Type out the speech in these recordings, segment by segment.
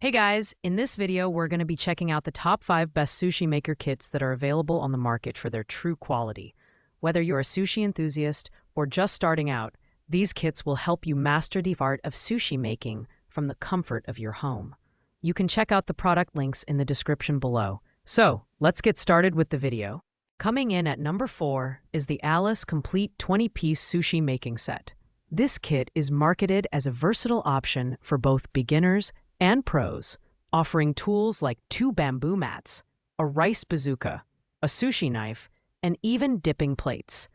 Hey guys, in this video, we're going to be checking out the top 5 best sushi maker kits that are available on the market for their true quality. Whether you're a sushi enthusiast or just starting out, these kits will help you master the art of sushi making from the comfort of your home. You can check out the product links in the description below. So, let's get started with the video. Coming in at number 4 is the Alice Complete 20-piece Sushi Making Set. This kit is marketed as a versatile option for both beginners and pros, offering tools like 2 bamboo mats, a rice bazooka, a sushi knife, and even dipping plates.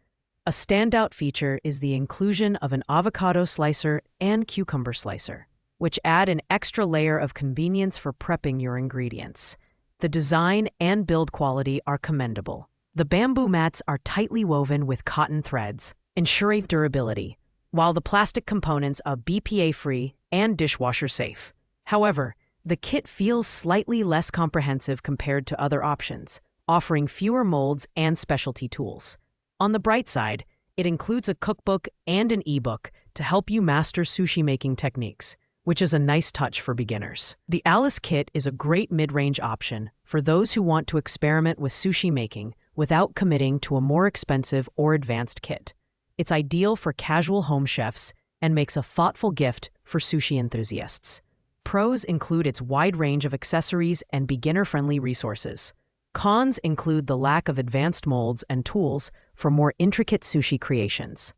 A standout feature is the inclusion of an avocado slicer and cucumber slicer, which add an extra layer of convenience for prepping your ingredients. The design and build quality are commendable. The bamboo mats are tightly woven with cotton threads, ensuring durability, while the plastic components are BPA-free and dishwasher-safe. However, the kit feels slightly less comprehensive compared to other options, offering fewer molds and specialty tools. On the bright side, it includes a cookbook and an ebook to help you master sushi making techniques, which is a nice touch for beginners. The Alice kit is a great mid-range option for those who want to experiment with sushi making without committing to a more expensive or advanced kit. It's ideal for casual home chefs and makes a thoughtful gift for sushi enthusiasts. Pros include its wide range of accessories and beginner-friendly resources. Cons include the lack of advanced molds and tools for more intricate sushi creations.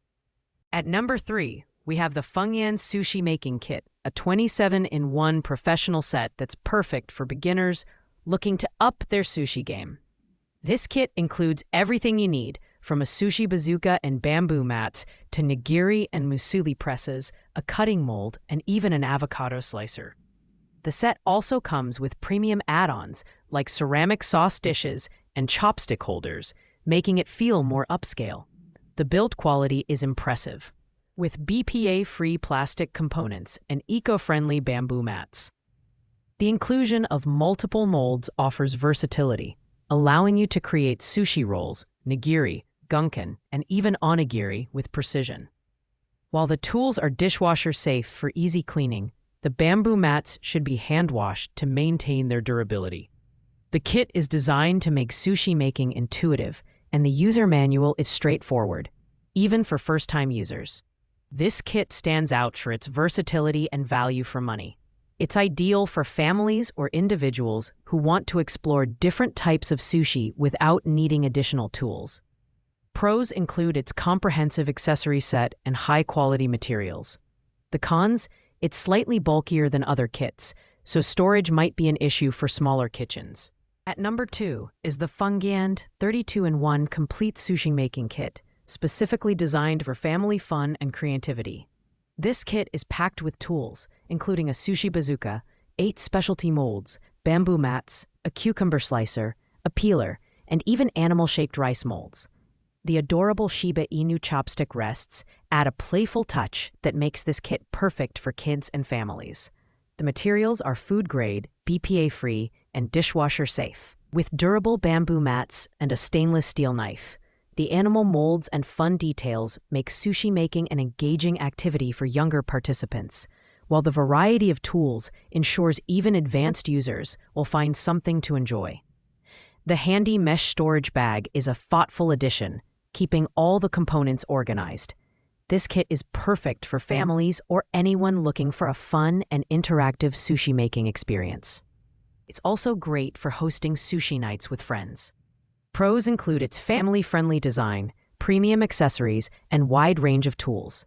At number 3, we have the Fengyan Sushi Making Kit, a 27-in-1 professional set that's perfect for beginners looking to up their sushi game. This kit includes everything you need, from a sushi bazooka and bamboo mats to nigiri and musubi presses, a cutting mold, and even an avocado slicer. The set also comes with premium add-ons like ceramic sauce dishes and chopstick holders, making it feel more upscale. The build quality is impressive, with BPA-free plastic components and eco-friendly bamboo mats. The inclusion of multiple molds offers versatility, allowing you to create sushi rolls, nigiri, gunkan, and even onigiri with precision. While the tools are dishwasher safe for easy cleaning, the bamboo mats should be hand-washed to maintain their durability. The kit is designed to make sushi making intuitive, and the user manual is straightforward, even for first-time users. This kit stands out for its versatility and value for money. It's ideal for families or individuals who want to explore different types of sushi without needing additional tools. Pros include its comprehensive accessory set and high-quality materials. The cons? It's slightly bulkier than other kits, so storage might be an issue for smaller kitchens. At number 2 is the Fengyan 32-in-1 Complete Sushi Making Kit, specifically designed for family fun and creativity. This kit is packed with tools, including a sushi bazooka, 8 specialty molds, bamboo mats, a cucumber slicer, a peeler, and even animal-shaped rice molds. The adorable Shiba Inu chopstick rests add a playful touch that makes this kit perfect for kids and families. The materials are food-grade, BPA-free, and dishwasher-safe. With durable bamboo mats and a stainless steel knife, the animal molds and fun details make sushi making an engaging activity for younger participants, while the variety of tools ensures even advanced users will find something to enjoy. The handy mesh storage bag is a thoughtful addition, keeping all the components organized. This kit is perfect for families or anyone looking for a fun and interactive sushi making experience. It's also great for hosting sushi nights with friends. Pros include its family-friendly design, premium accessories, and wide range of tools.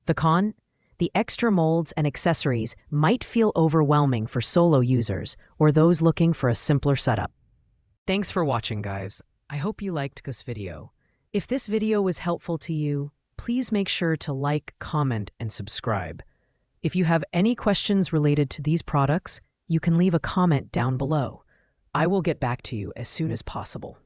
The con? The extra molds and accessories might feel overwhelming for solo users or those looking for a simpler setup. Thanks for watching, guys. I hope you liked this video. If this video was helpful to you, please make sure to like, comment, and subscribe. If you have any questions related to these products, you can leave a comment down below. I will get back to you as soon as possible.